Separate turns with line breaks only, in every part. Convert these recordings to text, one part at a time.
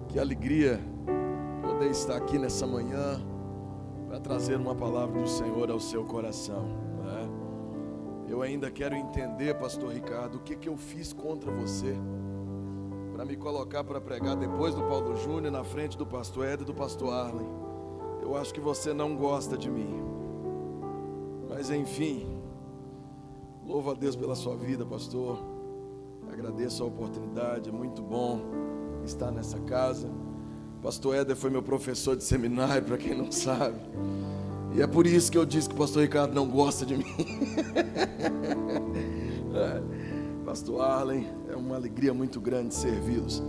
Que alegria poder estar aqui nessa manhã para trazer uma palavra do Senhor ao seu coração, né? Eu ainda quero entender, pastor Ricardo, o que eu fiz contra você para me colocar para pregar depois do Paulo Júnior, na frente do pastor Éder e do pastor Arlen. Eu acho que você não gosta de mim, mas enfim, louvo a Deus pela sua vida, pastor. Agradeço a oportunidade, é muito bom estar nessa casa. Pastor Éder foi meu professor de seminário, para quem não sabe, e é por isso que eu disse que o pastor Ricardo não gosta de mim. Pastor Arlen, é uma alegria muito grande servi-los.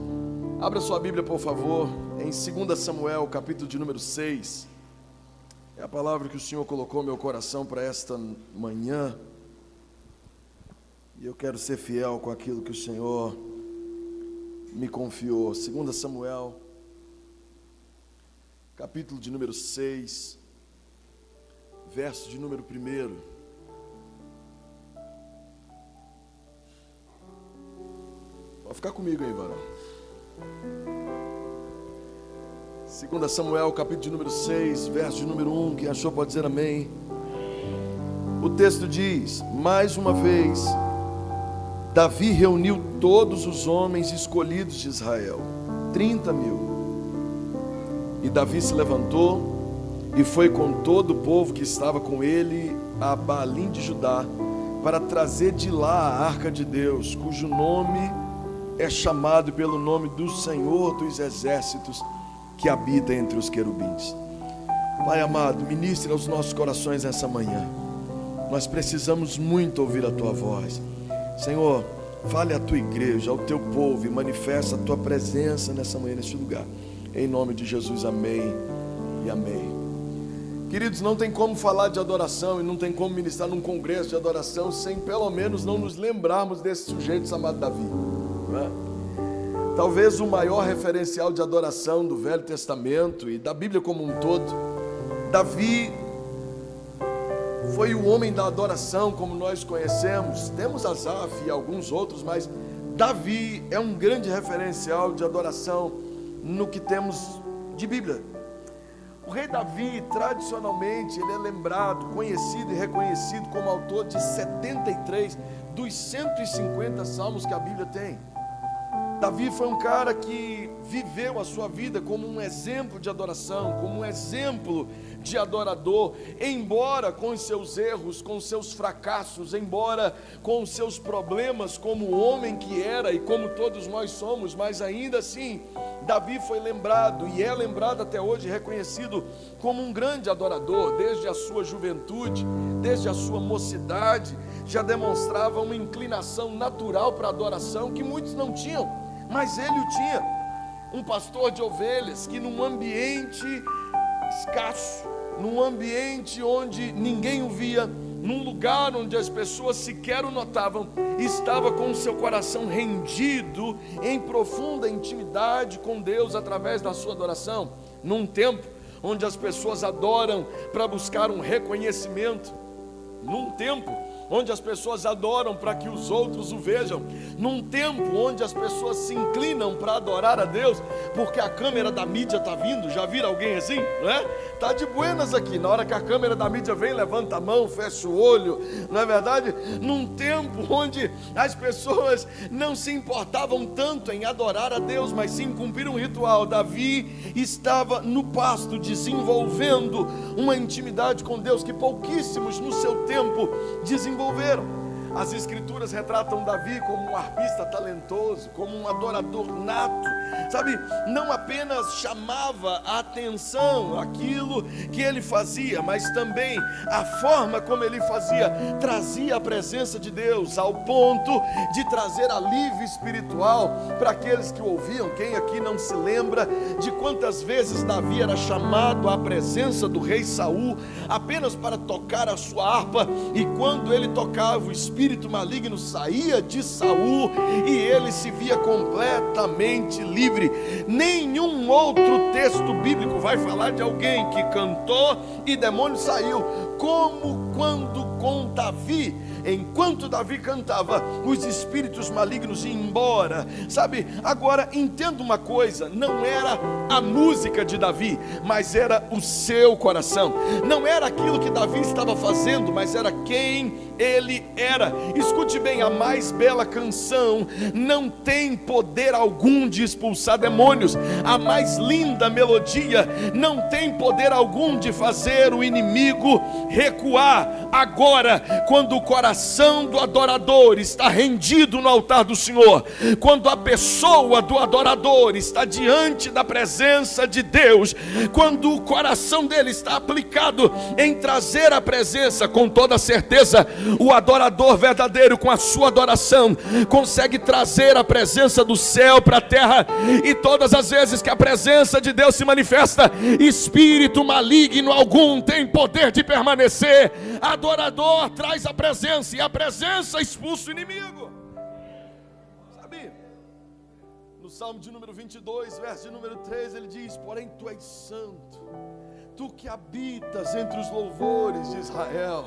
Abra sua Bíblia, por favor, em 2 Samuel, capítulo de número 6. É a palavra que o Senhor colocou no meu coração para esta manhã, e eu quero ser fiel com aquilo que o Senhor me confiou. 2 Samuel, capítulo de número 6, verso de número 1. Pode ficar comigo aí, varão. 2 Samuel, capítulo de número 6, verso de número 1. Quem achou pode dizer amém. O texto diz: mais uma vez, Davi reuniu todos os homens escolhidos de Israel, 30.000. E Davi se levantou e foi com todo o povo que estava com ele a Baalim de Judá, para trazer de lá a arca de Deus, cujo nome é chamado pelo nome do Senhor dos exércitos, que habita entre os querubins. Pai amado, ministre aos nossos corações essa manhã. Nós precisamos muito ouvir a tua voz. Senhor, fale à tua igreja, ao teu povo, e manifesta a tua presença nessa manhã, neste lugar. Em nome de Jesus, amém e amém. Queridos, não tem como falar de adoração e não tem como ministrar num congresso de adoração sem pelo menos não nos lembrarmos desse sujeito chamado Davi, não é? Talvez o maior referencial de adoração do Velho Testamento e da Bíblia como um todo. Davi foi o homem da adoração, como nós conhecemos. Temos Asaf e alguns outros, mas Davi é um grande referencial de adoração no que temos de Bíblia. O rei Davi, tradicionalmente, ele é lembrado, conhecido e reconhecido como autor de 73 dos 150 salmos que a Bíblia tem. Davi foi um cara que viveu a sua vida como um exemplo de adoração, como um exemplo de adorador, embora com os seus erros, com os seus fracassos, embora com os seus problemas, como o homem que era e como todos nós somos, mas ainda assim, Davi foi lembrado e é lembrado até hoje, reconhecido como um grande adorador. Desde a sua juventude, desde a sua mocidade, já demonstrava uma inclinação natural para a adoração que muitos não tinham, mas ele o tinha. Um pastor de ovelhas que num ambiente escasso, num ambiente onde ninguém o via, num lugar onde as pessoas sequer o notavam, estava com o seu coração rendido em profunda intimidade com Deus através da sua adoração. Num tempo onde as pessoas adoram para buscar um reconhecimento, num tempo onde as pessoas adoram para que os outros o vejam, num tempo onde as pessoas se inclinam para adorar a Deus, porque a câmera da mídia está vindo. Já viram alguém assim? Não é? Está de buenas aqui, na hora que a câmera da mídia vem, levanta a mão, fecha o olho, não é verdade? Num tempo onde as pessoas não se importavam tanto em adorar a Deus, mas sim cumprir um ritual, Davi estava no pasto, desenvolvendo uma intimidade com Deus que pouquíssimos no seu tempo desenvolveram. As escrituras retratam Davi como um arpista talentoso, como um adorador nato, sabe? Não apenas chamava a atenção aquilo que ele fazia, mas também a forma como ele fazia trazia a presença de Deus, ao ponto de trazer alívio espiritual para aqueles que o ouviam. Quem aqui não se lembra de quantas vezes Davi era chamado à presença do rei Saul apenas para tocar a sua harpa, e quando ele tocava, o espírito maligno saía de Saul e ele se via completamente livre. Nenhum outro texto bíblico vai falar de alguém que cantou e demônio saiu, como quando com Davi enquanto Davi cantava, os espíritos malignos iam embora. Sabe, agora entenda uma coisa, não era a música de Davi, mas era o seu coração. Não era aquilo que Davi estava fazendo, mas era quem ele era. Escute bem, a mais bela canção não tem poder algum de expulsar demônios. A mais linda melodia não tem poder algum de fazer o inimigo recuar. Agora, quando o coração do adorador está rendido no altar do Senhor, quando a pessoa do adorador está diante da presença de Deus, quando o coração dele está aplicado em trazer a presença, com toda certeza, o adorador verdadeiro, com a sua adoração, consegue trazer a presença do céu para a terra. E todas as vezes que a presença de Deus se manifesta, espírito maligno algum tem poder de permanecer. Adorador traz a presença, e a presença expulsa o inimigo. Sabe, no Salmo de número 22, verso de número 3, ele diz: porém tu és santo, tu que habitas entre os louvores de Israel.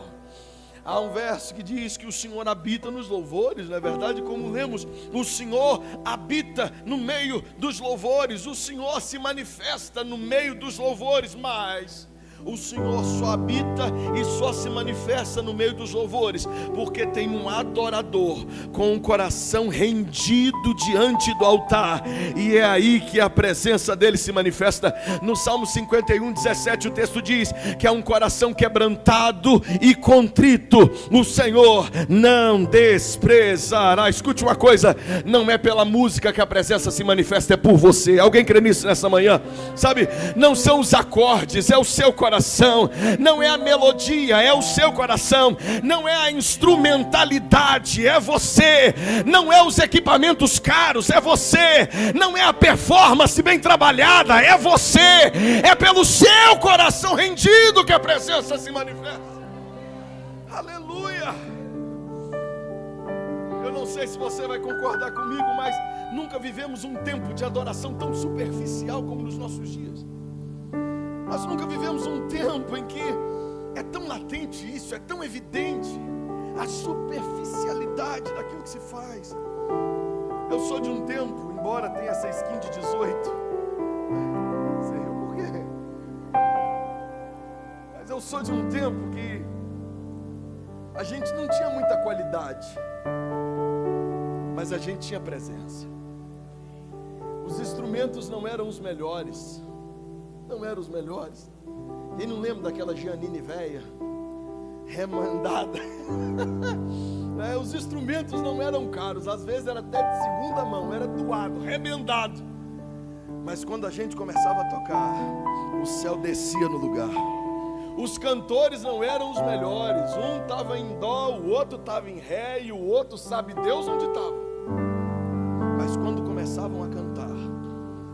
Há um verso que diz que o Senhor habita nos louvores, não é verdade? Como lemos, o Senhor habita no meio dos louvores, o Senhor se manifesta no meio dos louvores, mas o Senhor só habita e só se manifesta no meio dos louvores porque tem um adorador com o coração rendido diante do altar, e é aí que a presença dele se manifesta. No Salmo 51, 17, o texto diz que é um coração quebrantado e contrito o Senhor não desprezará. Escute uma coisa, não é pela música que a presença se manifesta, é por você. Alguém crê nisso nessa manhã? Sabe, não são os acordes, é o seu coração. Não é a melodia, é o seu coração. Não é a instrumentalidade, é você. Não é os equipamentos caros, é você. Não é a performance bem trabalhada, é você. É pelo seu coração rendido que a presença se manifesta. Aleluia. Eu não sei se você vai concordar comigo, mas nunca vivemos um tempo de adoração tão superficial como nos nossos dias. Nós nunca vivemos um tempo em que é tão latente isso, é tão evidente a superficialidade daquilo que se faz. Eu sou de um tempo, embora tenha essa skin de 18, você riu por quê? Mas eu sou de um tempo que a gente não tinha muita qualidade, mas a gente tinha presença. Os instrumentos não eram os melhores. Não eram os melhores. Quem não lembra daquela Giannini velha, remandada? Os instrumentos não eram caros, às vezes era até de segunda mão, era doado, remendado. Mas quando a gente começava a tocar, o céu descia no lugar. Os cantores não eram os melhores, um estava em dó, o outro estava em ré, e o outro sabe Deus onde estava. Mas quando começavam a cantar,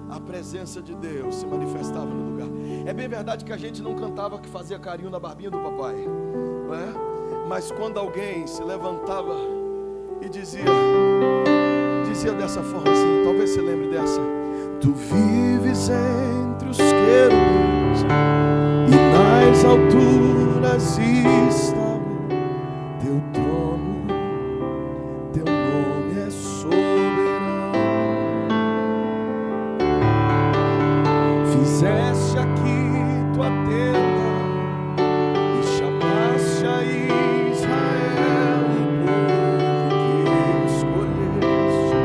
a presença de Deus se manifestava no lugar. É bem verdade que a gente não cantava que fazia carinho na barbinha do papai, não é? Mas quando alguém se levantava e dizia dessa forma assim, talvez você lembre dessa: tu vives entre os querubins e nas alturas está o teu trono, teu nome é soberano. Fizeste aqui tua tenda e chamaste a Israel, o povo que escolheste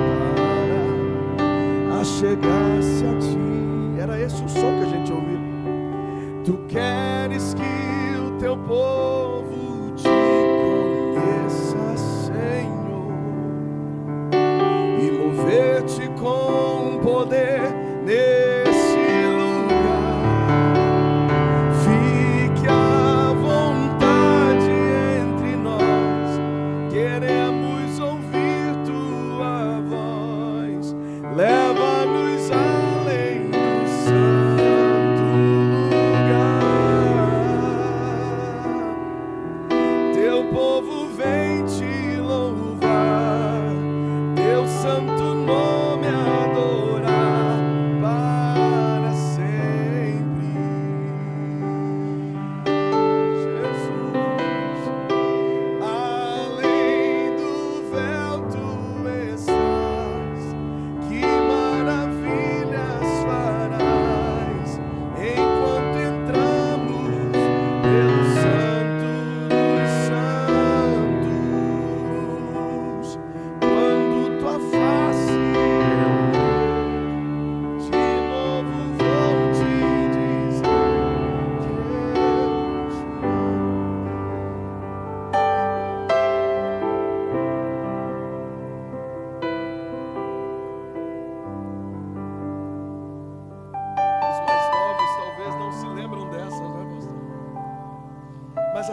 para achegar-se a ti. Era esse o som que a gente ouviu. Tu queres que o teu povo te conheça, Senhor, e mover-te com poder nesse lugar. Fique à vontade entre nós, queremos ouvir tua voz. Leva-nos além do santo lugar. Teu povo vem te louvar, teu santo nome adorar.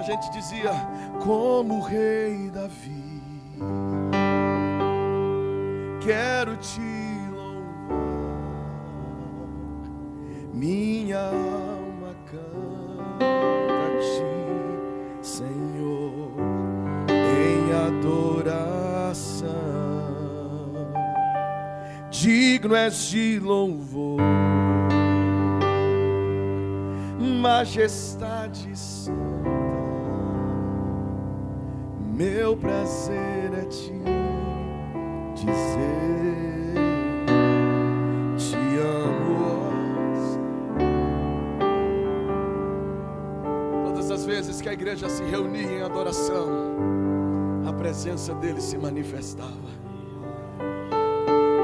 a gente dizia: como o rei Davi, quero te louvar, minha alma canta a ti, Senhor, em adoração. Digno és de louvor, majestade santa, meu prazer é te dizer, te amo. Todas as vezes que a igreja se reunia em adoração, a presença dele se manifestava.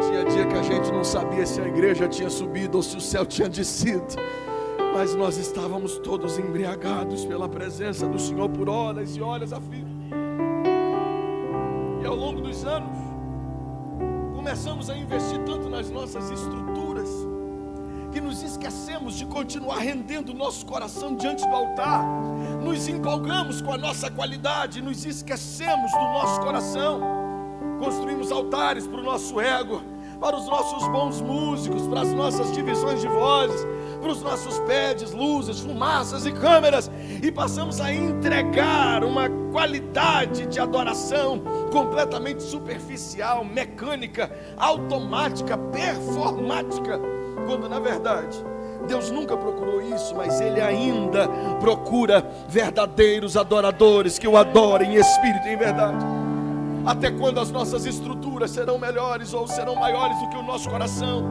Tinha dia que a gente não sabia se a igreja tinha subido ou se o céu tinha descido, mas nós estávamos todos embriagados pela presença do Senhor por horas e horas a fio. E ao longo dos anos, começamos a investir tanto nas nossas estruturas, que nos esquecemos de continuar rendendo o nosso coração diante do altar. Nos empolgamos com a nossa qualidade, nos esquecemos do nosso coração. Construímos altares para o nosso ego, para os nossos bons músicos, para as nossas divisões de vozes, para os nossos pads, luzes, fumaças e câmeras, e passamos a entregar uma qualidade de adoração completamente superficial, mecânica, automática, performática, quando na verdade Deus nunca procurou isso, mas Ele ainda procura verdadeiros adoradores que o adorem em espírito e em verdade. Até quando as nossas estruturas serão melhores ou serão maiores do que o nosso coração?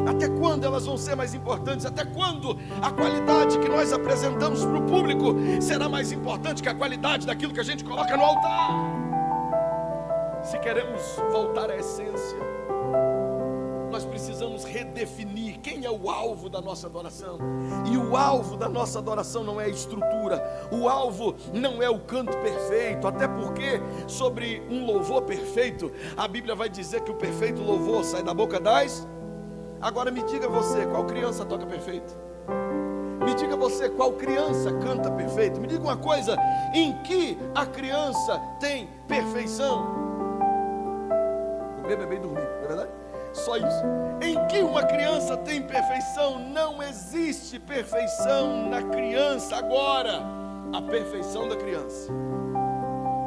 Até quando elas vão ser mais importantes? Até quando a qualidade que nós apresentamos para o público será mais importante que a qualidade daquilo que a gente coloca no altar? Se queremos voltar à essência, nós precisamos redefinir quem é o alvo da nossa adoração. E o alvo da nossa adoração não é a estrutura, o alvo não é o canto perfeito, até porque sobre um louvor perfeito, a Bíblia vai dizer que o perfeito louvor sai da boca das... Agora me diga você, qual criança toca perfeito? Me diga você, qual criança canta perfeito? Me diga uma coisa, em que a criança tem perfeição? Comer, beber e dormir, não é verdade? Só isso. Em que uma criança tem perfeição? Não existe perfeição na criança. Agora, a perfeição da criança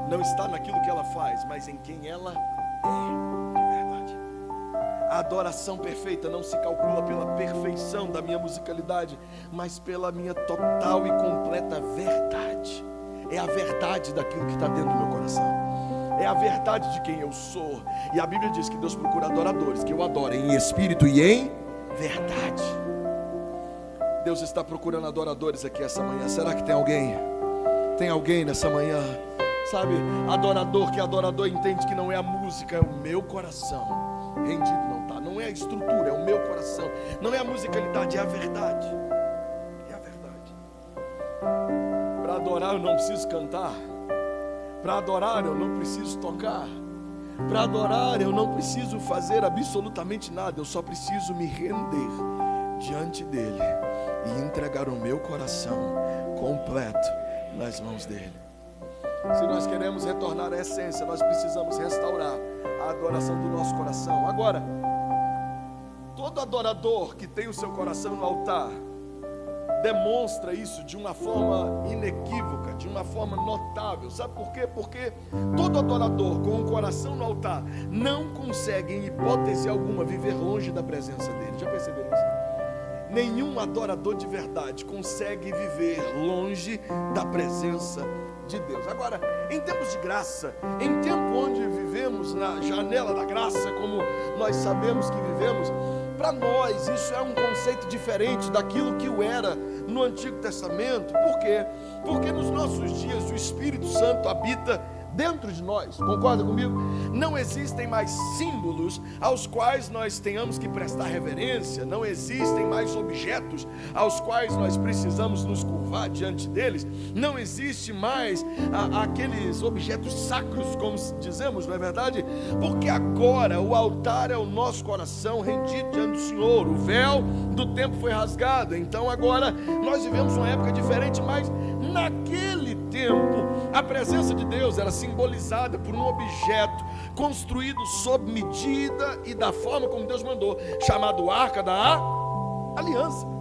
não está naquilo que ela faz, mas em quem ela é de verdade. A adoração perfeita não se calcula pela perfeição da minha musicalidade, mas pela minha total e completa verdade. É a verdade daquilo que está dentro do meu coração. É a verdade de quem eu sou. E a Bíblia diz que Deus procura adoradores que o adorem em espírito e em verdade. Deus está procurando adoradores aqui essa manhã. Será que tem alguém? Tem alguém nessa manhã? Sabe, adorador, que adorador entende que não é a música, é o meu coração rendido, não tá? Não é a estrutura, é o meu coração. Não é a musicalidade, é a verdade. É a verdade. Para adorar eu não preciso cantar. Para adorar eu não preciso tocar. Para adorar eu não preciso fazer absolutamente nada. Eu só preciso me render diante dele e entregar o meu coração completo nas mãos dele. Se nós queremos retornar à essência, nós precisamos restaurar a adoração do nosso coração. Agora, todo adorador que tem o seu coração no altar demonstra isso de uma forma inequívoca, de uma forma notável. Sabe por quê? Porque todo adorador com o coração no altar não consegue, em hipótese alguma, viver longe da presença dele. Já perceberam isso? Nenhum adorador de verdade consegue viver longe da presença de Deus. Agora, em tempos de graça, em tempo onde vivemos na janela da graça, como nós sabemos que vivemos, para nós isso é um conceito diferente daquilo que o era no Antigo Testamento. Por quê? Porque nos nossos dias o Espírito Santo habita dentro de nós. Concorda comigo? Não existem mais símbolos aos quais nós tenhamos que prestar reverência. Não existem mais objetos aos quais nós precisamos nos curvar diante deles. Não existe mais aqueles objetos sacros, como dizemos, não é verdade? Porque agora o altar é o nosso coração rendido diante do Senhor. O véu do tempo foi rasgado. Então agora nós vivemos uma época diferente, mas naquele tempo, a presença de Deus era simbolizada por um objeto construído sob medida e da forma como Deus mandou, chamado Arca da Aliança.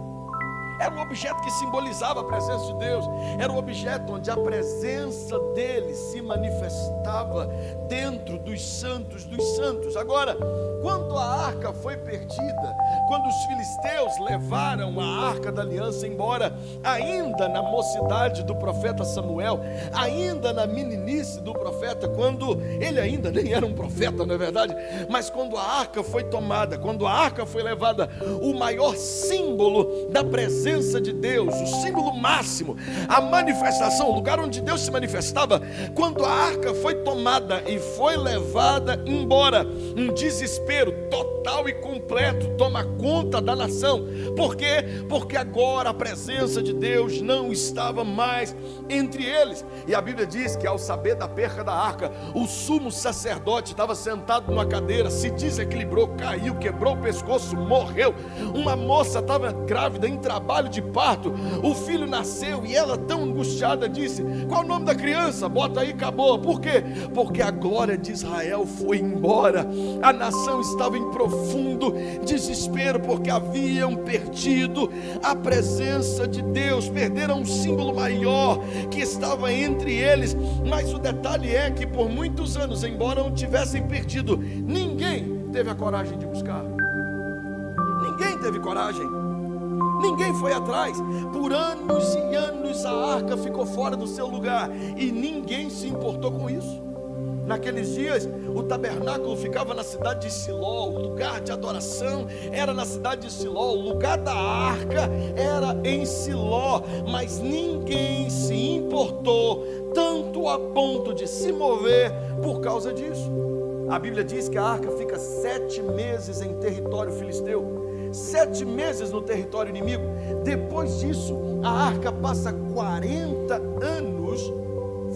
Era um objeto que simbolizava a presença de Deus. Era um objeto onde a presença dele se manifestava dentro dos santos. Agora, quando a arca foi perdida, quando os filisteus levaram a arca da aliança embora, ainda na mocidade do profeta Samuel, ainda na meninice do profeta, quando ele ainda nem era um profeta, não é verdade? Mas quando a arca foi tomada, quando a arca foi levada, o maior símbolo da presença de Deus, o símbolo máximo, a manifestação, o lugar onde Deus se manifestava, quando a arca foi tomada e foi levada embora, um desespero total e completo toma conta da nação. Por quê? Porque agora a presença de Deus não estava mais entre eles. E a Bíblia diz que ao saber da perca da arca, o sumo sacerdote estava sentado numa cadeira, se desequilibrou, caiu, quebrou o pescoço, morreu. Uma moça estava grávida, em trabalho de parto, o filho nasceu e ela, tão angustiada, disse: qual o nome da criança? Bota aí, acabou. Por quê? Porque a glória de Israel foi embora. A nação estava em profundo desespero, porque haviam perdido a presença de Deus, perderam um símbolo maior que estava entre eles. Mas o detalhe é que por muitos anos, embora o tivessem perdido, ninguém teve a coragem de buscar. Ninguém teve coragem. Ninguém foi atrás. Por anos e anos a arca ficou fora do seu lugar e ninguém se importou com isso. Naqueles dias o tabernáculo ficava na cidade de Siló, o lugar de adoração era na cidade de Siló, o lugar da arca era em Siló, mas ninguém se importou tanto a ponto de se mover por causa disso. A Bíblia diz que a arca fica 7 meses em território filisteu, 7 meses no território inimigo. Depois disso, a arca passa 40 anos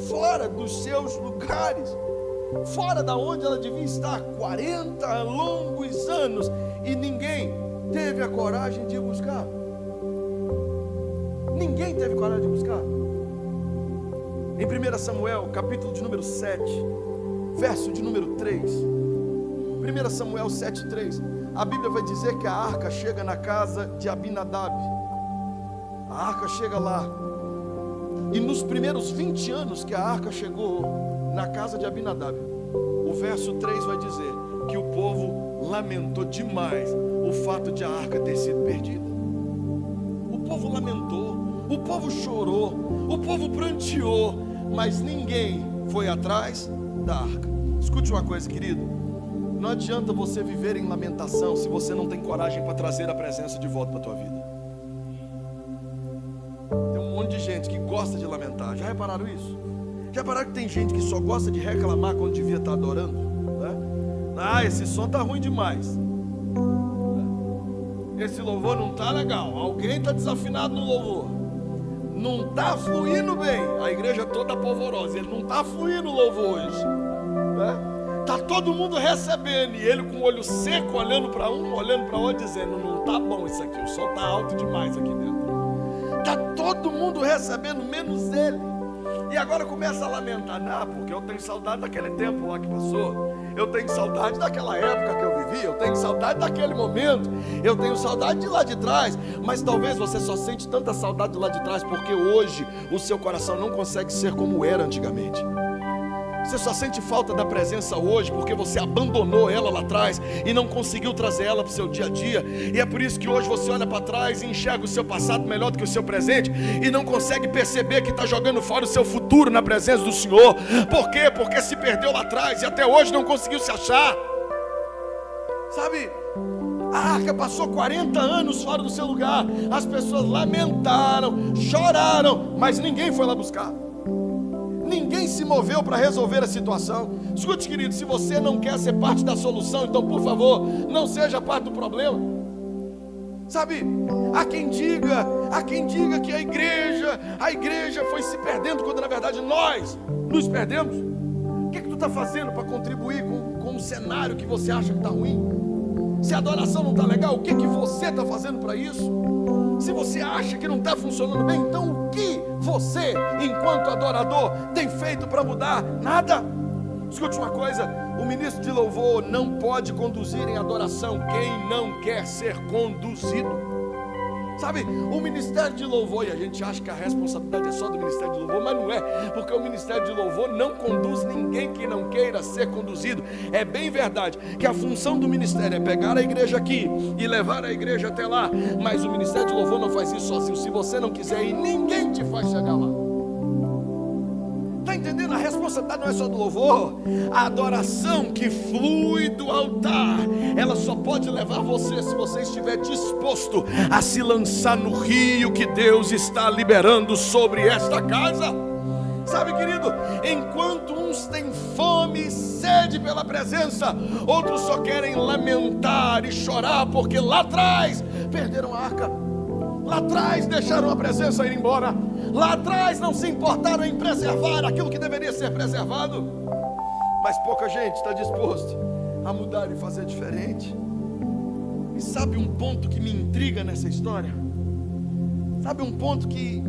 fora dos seus lugares, fora da onde ela devia estar, 40 longos anos, e ninguém teve a coragem de buscar. Ninguém teve coragem de buscar. Em 1 Samuel, capítulo de número 7, verso de número 3, 1 Samuel 7:3, a Bíblia vai dizer que a arca chega na casa de Abinadab. A arca chega lá, e nos primeiros 20 anos que a arca chegou na casa de Abinadab, o verso 3 vai dizer que o povo lamentou demais o fato de a arca ter sido perdida. O povo lamentou, o povo chorou, o povo pranteou, mas ninguém foi atrás da arca. Escute uma coisa, querido, não adianta você viver em lamentação se você não tem coragem para trazer a presença de volta para a tua vida. Tem um monte de gente que gosta de lamentar. Já repararam isso? Já repararam que tem gente que só gosta de reclamar quando devia estar adorando, né? Ah, esse som está ruim demais, esse louvor não está legal, alguém está desafinado no louvor, não está fluindo bem, a igreja toda polvorosa, ele não está fluindo o louvor hoje, né? Está todo mundo recebendo, e ele com o olho seco, olhando para um, olhando para outro, dizendo: não está bom isso aqui, o som está alto demais aqui dentro. Está todo mundo recebendo, menos ele. E agora começa a lamentar: não, porque eu tenho saudade daquele tempo lá que passou, eu tenho saudade daquela época que eu vivi, eu tenho saudade daquele momento, eu tenho saudade de lá de trás. Mas talvez você só sente tanta saudade de lá de trás porque hoje o seu coração não consegue ser como era antigamente. Você só sente falta da presença hoje porque você abandonou ela lá atrás e não conseguiu trazer ela para o seu dia a dia. E é por isso que hoje você olha para trás e enxerga o seu passado melhor do que o seu presente e não consegue perceber que está jogando fora o seu futuro na presença do Senhor. Por quê? Porque se perdeu lá atrás e até hoje não conseguiu se achar. Sabe, a arca passou 40 anos fora do seu lugar. As pessoas lamentaram, choraram, mas ninguém foi lá buscar. Ninguém se moveu para resolver a situação. Escute, querido, se você não quer ser parte da solução, então por favor, não seja parte do problema. Sabe, há quem diga que a igreja foi se perdendo, quando na verdade nós nos perdemos. O que tu está fazendo para contribuir com o cenário que você acha que está ruim? Se a adoração não está legal, o que você está fazendo para isso? Se você acha que não está funcionando bem, então o que você, enquanto adorador, tem feito para mudar? Nada. Escute uma coisa: o ministro de louvor não pode conduzir em adoração quem não quer ser conduzido. Sabe, o ministério de louvor, e a gente acha que a responsabilidade é só do ministério de louvor, mas não é, porque o ministério de louvor não conduz ninguém que não queira ser conduzido. É bem verdade que a função do ministério é pegar a igreja aqui e levar a igreja até lá, mas o ministério de louvor não faz isso sozinho. Se você não quiser ir, ninguém te faz chegar lá. Está entendendo? A responsabilidade não é só do louvor. A adoração que flui do altar, ela só pode levar você se você estiver disposto a se lançar no rio que Deus está liberando sobre esta casa. Sabe, querido, enquanto uns têm fome e sede pela presença, outros só querem lamentar e chorar porque lá atrás perderam a arca. Lá atrás deixaram a presença ir embora. Lá atrás não se importaram em preservar aquilo que deveria ser preservado. Mas pouca gente está disposto a mudar e fazer diferente. E sabe um ponto que me intriga nessa história? Sabe um ponto que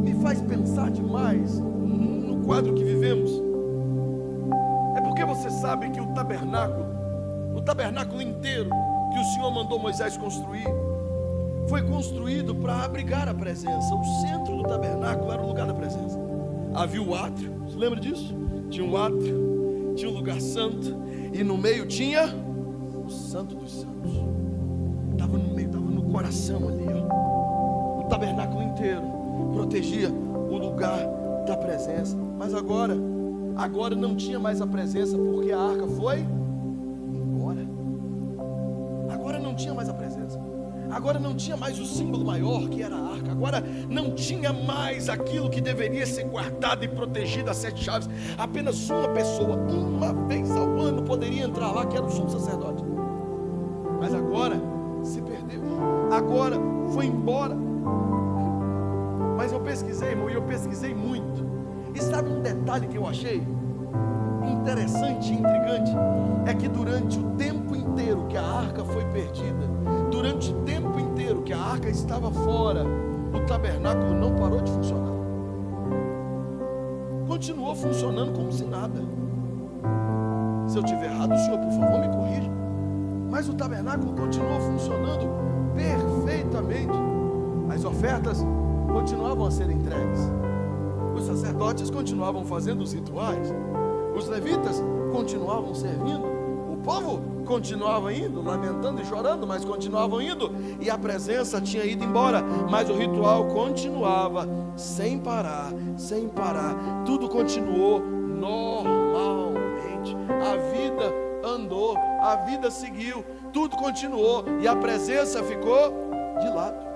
me faz pensar demais no quadro que vivemos? É porque você sabe que o tabernáculo inteiro que o Senhor mandou Moisés construir, foi construído para abrigar a presença. O centro do tabernáculo era o lugar da presença. Havia o átrio, você lembra disso? Tinha um átrio, tinha um lugar santo, e no meio tinha o Santo dos Santos. Estava no meio, estava no coração ali, ó. O tabernáculo inteiro protegia o lugar da presença. Mas agora não tinha mais a presença, porque a arca foi embora. Agora não tinha mais a presença. Agora não tinha mais o símbolo maior, que era a arca. Agora não tinha mais aquilo que deveria ser guardado e protegido a 7 chaves. Apenas uma pessoa, uma vez ao ano, poderia entrar lá, que era o sumo sacerdote. Mas agora se perdeu. Agora foi embora. Mas eu pesquisei, irmão, e eu pesquisei muito. E sabe um detalhe que eu achei interessante e intrigante? É que durante o tempo inteiro que a arca foi perdida, durante o tempo inteiro que a arca estava fora, o tabernáculo não parou de funcionar. Continuou funcionando como se nada. Se eu estiver errado, o senhor, por favor, me corrija. Mas o tabernáculo continuou funcionando perfeitamente. As ofertas continuavam a ser entregues. Os sacerdotes continuavam fazendo os rituais. Os levitas continuavam servindo. O povo continuava indo, lamentando e chorando, mas continuavam indo. E a presença tinha ido embora, mas o ritual continuava, sem parar, sem parar. Tudo continuou normalmente. A vida andou, a vida seguiu, tudo continuou e a presença ficou de lado.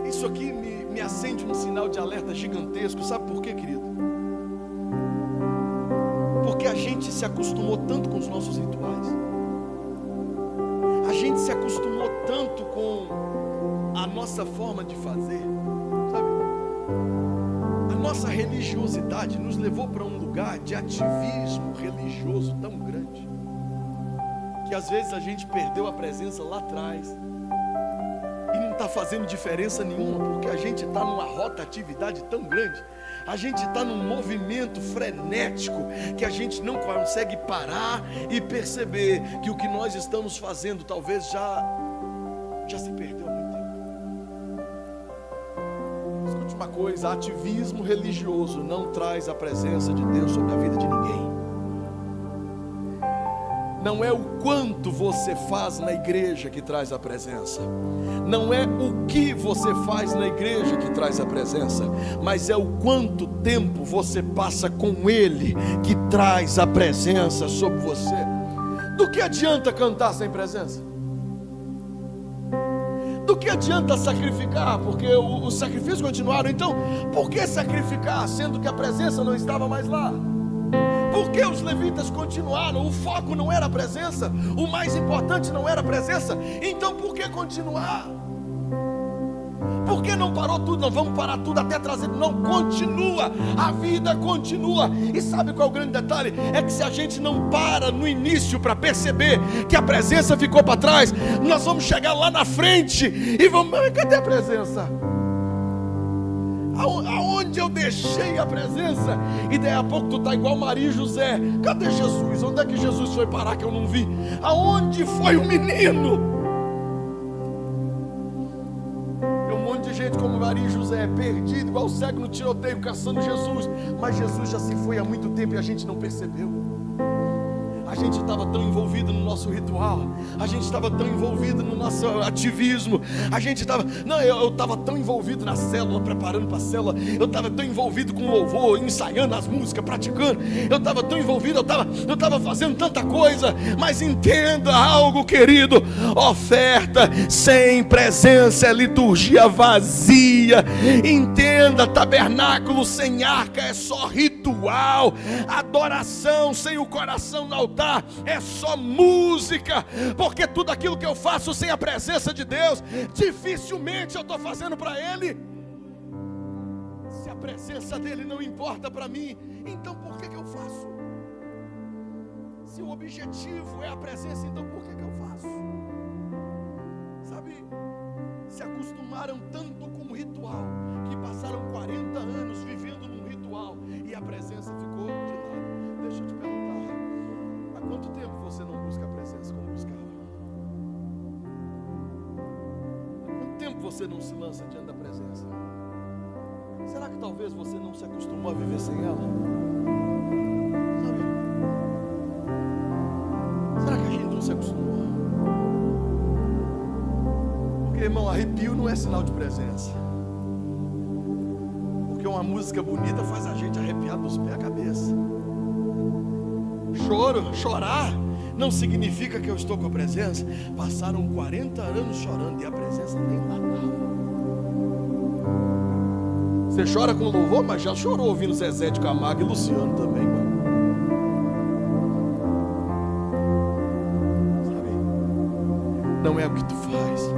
Isso aqui me acende um sinal de alerta gigantesco. Sabe por quê, querido? Porque a gente se acostumou tanto com os nossos rituais. A gente se acostumou tanto com a nossa forma de fazer, sabe? A nossa religiosidade nos levou para um lugar de ativismo religioso tão grande, que às vezes a gente perdeu a presença lá atrás. E não está fazendo diferença nenhuma, porque a gente está numa rotatividade tão grande, a gente está num movimento frenético, que a gente não consegue parar e perceber que o que nós estamos fazendo talvez já se perdeu há muito tempo. Escute uma coisa: ativismo religioso não traz a presença de Deus sobre a vida de ninguém. Não é o quanto você faz na igreja que traz a presença. Não é o que você faz na igreja que traz a presença, mas é o quanto tempo você passa com Ele que traz a presença sobre você. Do que adianta cantar sem presença? Do que adianta sacrificar? Porque os sacrifícios continuaram. Então, por que sacrificar, sendo que a presença não estava mais lá? Porque os levitas continuaram, o foco não era a presença, o mais importante não era a presença, então por que continuar? Por que não parou tudo? Não vamos parar tudo até trazer. Não, continua, a vida continua. E sabe qual é o grande detalhe? É que se a gente não para no início para perceber que a presença ficou para trás, nós vamos chegar lá na frente e vamos, cadê a presença? Aonde eu deixei a presença? E daí a pouco tu está igual Maria e José. Cadê Jesus? Onde é que Jesus foi parar que eu não vi? Aonde foi o menino? Tem um monte de gente como Maria e José, perdido, igual o cego no tiroteio, caçando Jesus. Mas Jesus já se foi há muito tempo e a gente não percebeu. A gente estava tão envolvido no nosso ritual, a gente estava tão envolvido no nosso ativismo, a gente estava, eu estava tão envolvido na célula, preparando para a célula, eu estava tão envolvido com o louvor, ensaiando as músicas, praticando, eu estava tão envolvido, eu estava fazendo tanta coisa. Mas entenda algo, querido: oferta sem presença é liturgia vazia. Entenda, tabernáculo sem arca é só ritual, adoração sem o coração no altar é só música, porque tudo aquilo que eu faço sem a presença de Deus, dificilmente eu estou fazendo para Ele. Se a presença dEle não importa para mim, então por que eu faço? Se o objetivo é a presença, então por que eu faço? Sabe, se acostumaram tanto com o ritual, que passaram 40 anos vivendo num ritual, e a presença ficou de lado. Deixa eu te perguntar, há quanto tempo você não busca a presença como buscava? Há quanto tempo você não se lança diante da presença? Será que talvez você não se acostumou a viver sem ela? Sabe? Será que a gente não se acostumou? Porque, irmão, arrepio não é sinal de presença. Porque uma música bonita faz a gente arrepiar dos pés à cabeça. Chorar não significa que eu estou com a presença. Passaram 40 anos chorando e a presença nem lá estava. Você chora com louvor, mas já chorou ouvindo Zezé de Camargo e Luciano também, mano. Sabe? Não é o que tu faz,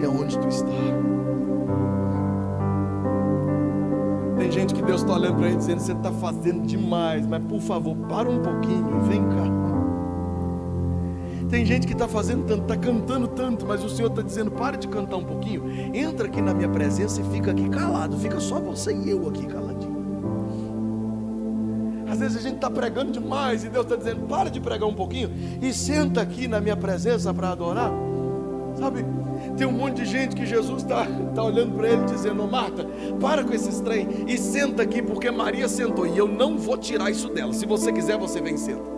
é onde tu está. Tem gente que Deus está olhando para ele dizendo: você está fazendo demais, mas por favor, para um pouquinho e vem cá. Tem gente que está fazendo tanto, está cantando tanto, mas o Senhor está dizendo: para de cantar um pouquinho, entra aqui na minha presença e fica aqui calado, fica só você e eu aqui caladinho. Às vezes a gente está pregando demais e Deus está dizendo: para de pregar um pouquinho e senta aqui na minha presença para adorar. Sabe, tem um monte de gente que Jesus está olhando para ele dizendo: ô Marta, para com esse trem e senta aqui, porque Maria sentou e eu não vou tirar isso dela. Se você quiser, você vem e senta.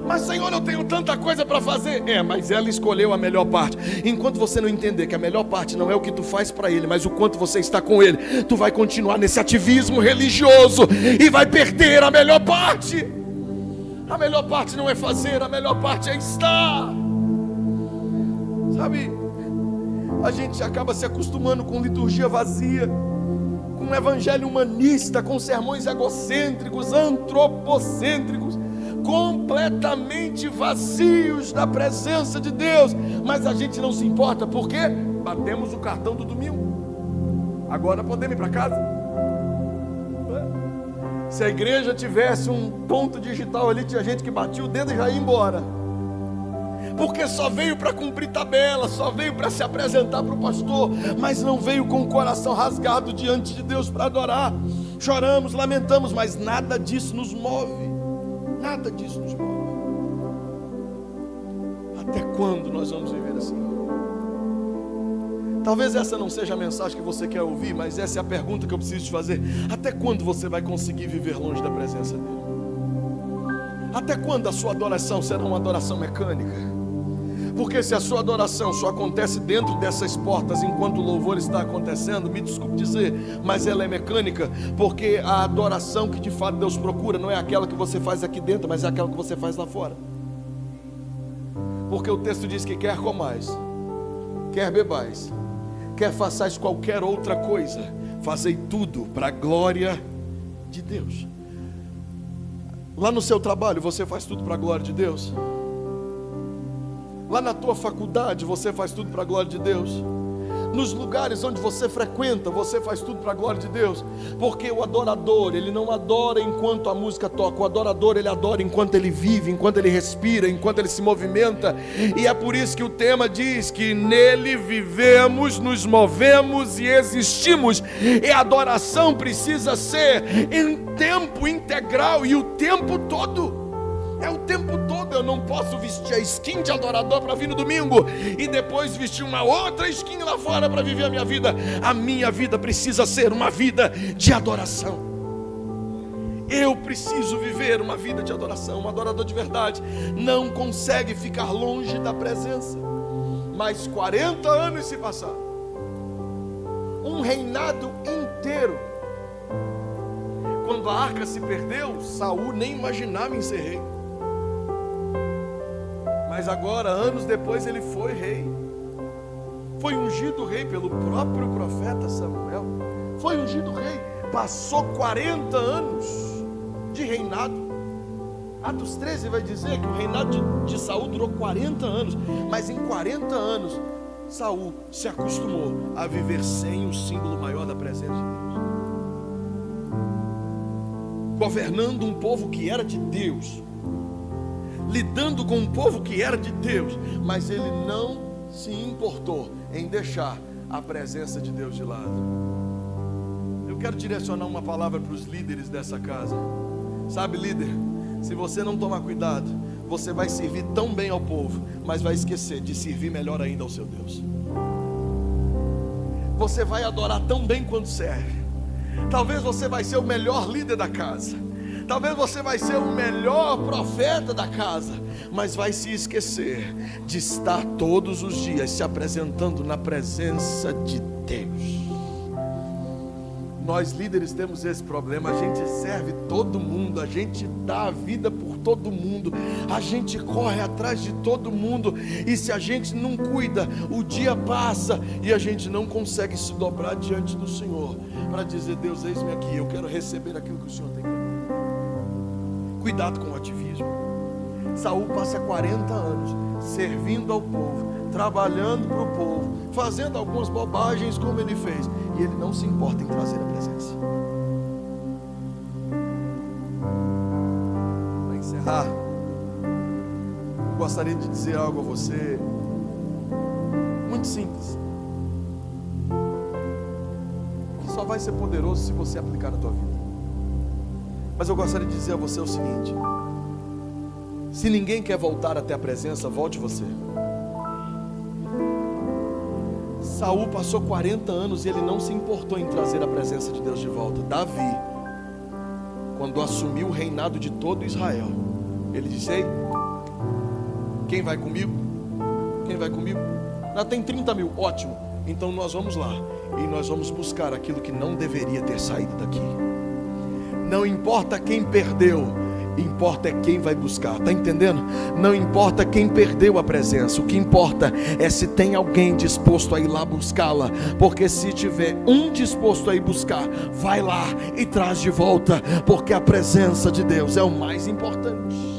Mas Senhor, eu tenho tanta coisa para fazer. Mas ela escolheu a melhor parte. Enquanto você não entender que a melhor parte não é o que tu faz para Ele, mas o quanto você está com Ele, tu vai continuar nesse ativismo religioso e vai perder a melhor parte. A melhor parte não é fazer, a melhor parte é estar. Sabe, a gente acaba se acostumando com liturgia vazia, com um evangelho humanista, com sermões egocêntricos, antropocêntricos, completamente vazios da presença de Deus. Mas a gente não se importa, porque batemos o cartão do domingo, agora podemos ir para casa. Se a igreja tivesse um ponto digital ali, tinha gente que batia o dedo e já ia embora, porque só veio para cumprir tabela, só veio para se apresentar para o pastor, mas não veio com o coração rasgado diante de Deus para adorar. Choramos, lamentamos, mas nada disso nos move. Nada disso nos move. Até quando nós vamos viver assim? Talvez essa não seja a mensagem que você quer ouvir, mas essa é a pergunta que eu preciso te fazer. Até quando você vai conseguir viver longe da presença dele? Até quando a sua adoração será uma adoração mecânica? Porque se a sua adoração só acontece dentro dessas portas enquanto o louvor está acontecendo, me desculpe dizer, mas ela é mecânica, porque a adoração que de fato Deus procura não é aquela que você faz aqui dentro, mas é aquela que você faz lá fora. Porque o texto diz que quer comais, quer bebais, quer façais qualquer outra coisa, fazei tudo para a glória de Deus. Lá no seu trabalho você faz tudo para a glória de Deus? Lá na tua faculdade você faz tudo para a glória de Deus? nos lugares onde você frequenta, você faz tudo para a glória de Deus, porque o adorador, ele não adora enquanto a música toca, o adorador, ele adora enquanto ele vive, enquanto ele respira, enquanto ele se movimenta, e é por isso que o tema diz que nele vivemos, nos movemos e existimos, e a adoração precisa ser em tempo integral e o tempo todo. É o tempo todo. Eu não posso vestir a skin de adorador para vir no domingo e depois vestir uma outra skin lá fora para viver a minha vida. A minha vida precisa ser uma vida de adoração. Eu preciso viver uma vida de adoração. Um adorador de verdade não consegue ficar longe da presença. Mas 40 anos se passaram, um reinado inteiro. Quando a arca se perdeu, Saul nem imaginava em ser rei. Mas agora, anos depois, ele foi rei. Foi ungido rei pelo próprio profeta Samuel. Foi ungido rei. Passou 40 anos de reinado. Atos 13 vai dizer que o reinado de Saul durou 40 anos. Mas em 40 anos, Saul se acostumou a viver sem o símbolo maior da presença de Deus. Governando um povo que era de Deus, lidando com um povo que era de Deus, mas ele não se importou em deixar a presença de Deus de lado. Eu quero direcionar uma palavra para os líderes dessa casa. Sabe, líder, se você não tomar cuidado, você vai servir tão bem ao povo, mas vai esquecer de servir melhor ainda ao seu Deus. Você vai adorar tão bem quanto serve. Talvez você vai ser o melhor líder da casa, talvez você vai ser o melhor profeta da casa, mas vai se esquecer de estar todos os dias se apresentando na presença de Deus. Nós líderes temos esse problema. A gente serve todo mundo, a gente dá a vida por todo mundo, a gente corre atrás de todo mundo, e se a gente não cuida, o dia passa e a gente não consegue se dobrar diante do Senhor para dizer: Deus, eis-me aqui, eu quero receber aquilo que o Senhor tem para mim. Cuidado com o ativismo. Saul passa 40 anos servindo ao povo, trabalhando para o povo, fazendo algumas bobagens como ele fez, e ele não se importa em trazer a presença. Para encerrar, eu gostaria de dizer algo a você muito simples, que só vai ser poderoso se você aplicar na tua vida. Mas eu gostaria de dizer a você o seguinte: se ninguém quer voltar até a presença, volte você. Saul passou 40 anos e ele não se importou em trazer a presença de Deus de volta. Davi, quando assumiu o reinado de todo Israel, ele disse: ei, quem vai comigo? Quem vai comigo? Já tem 30 mil, ótimo. Então nós vamos lá e nós vamos buscar aquilo que não deveria ter saído daqui. Não importa quem perdeu, importa é quem vai buscar, tá entendendo? Não importa quem perdeu a presença, o que importa é se tem alguém disposto a ir lá buscá-la, porque se tiver um disposto a ir buscar, vai lá e traz de volta, porque a presença de Deus é o mais importante.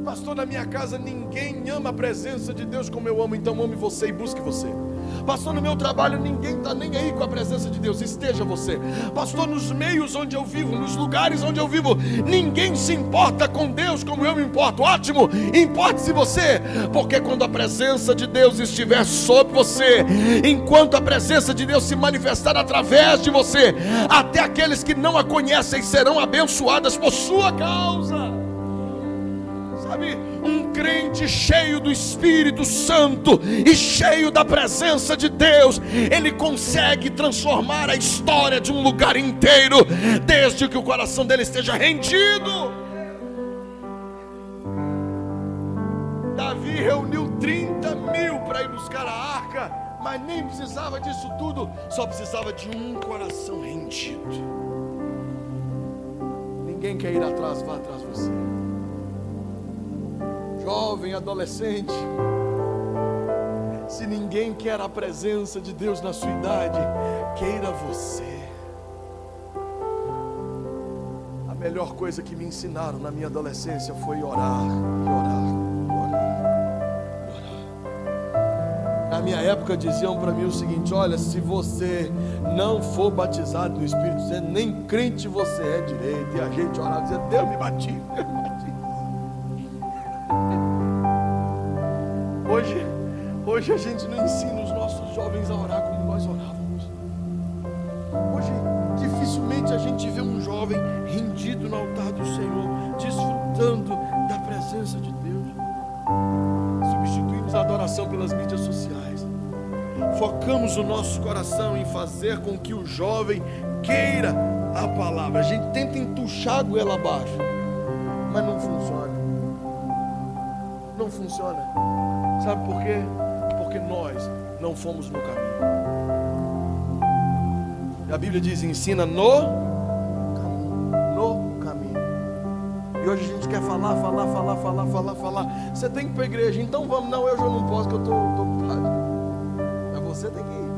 Pastor, na minha casa ninguém ama a presença de Deus como eu amo, então ame você e busque você. Pastor, no meu trabalho ninguém está nem aí com a presença de Deus, esteja você. Pastor, nos meios onde eu vivo, nos lugares onde eu vivo, ninguém se importa com Deus como eu me importo. Ótimo, importe-se você, porque quando a presença de Deus estiver sobre você, enquanto a presença de Deus se manifestar através de você, até aqueles que não a conhecem serão abençoadas por sua causa. Sabe, um crente cheio do Espírito Santo e cheio da presença de Deus, ele consegue transformar a história de um lugar inteiro, desde que o coração dele esteja rendido. Davi reuniu 30 mil para ir buscar a arca, mas nem precisava disso tudo, só precisava de um coração rendido. Ninguém quer ir atrás, vá atrás de você. Jovem, adolescente, se ninguém quer a presença de Deus na sua idade, queira você. A melhor coisa que me ensinaram na minha adolescência foi orar, e orar, e orar, e orar. Na minha época diziam para mim o seguinte: olha, se você não for batizado no Espírito Santo, nem crente você é direito. E a gente orava e dizia: Deus me batize, Deus me batize. Hoje a gente não ensina os nossos jovens a orar como nós orávamos. Hoje dificilmente a gente vê um jovem rendido no altar do Senhor, desfrutando da presença de Deus. Substituímos a adoração pelas mídias sociais. Focamos o nosso coração em fazer com que o jovem queira a palavra. A gente tenta entuchar a goela abaixo, mas não funciona. Não funciona. Sabe por quê? Porque nós não fomos no caminho. A Bíblia diz: ensina no caminho. E hoje a gente quer falar. Você tem que ir para a igreja, então vamos. Não, eu já não posso, que eu estou ocupado. Mas você tem que ir.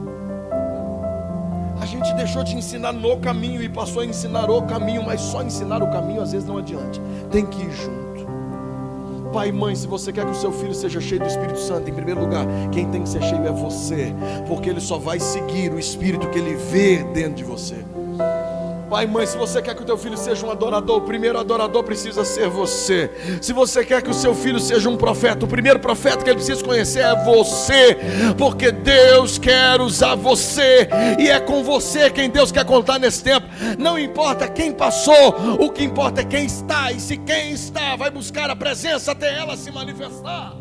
A gente deixou de ensinar no caminho e passou a ensinar o caminho, mas só ensinar o caminho às vezes não adianta. Tem que ir junto. Pai e mãe, se você quer que o seu filho seja cheio do Espírito Santo, em primeiro lugar, quem tem que ser cheio é você, porque ele só vai seguir o Espírito que ele vê dentro de você. Pai e mãe, se você quer que o teu filho seja um adorador, o primeiro adorador precisa ser você. Se você quer que o seu filho seja um profeta, o primeiro profeta que ele precisa conhecer é você, porque Deus quer usar você, e é com você quem Deus quer contar nesse tempo. Não importa quem passou, o que importa é quem está, e se quem está vai buscar a presença até ela se manifestar.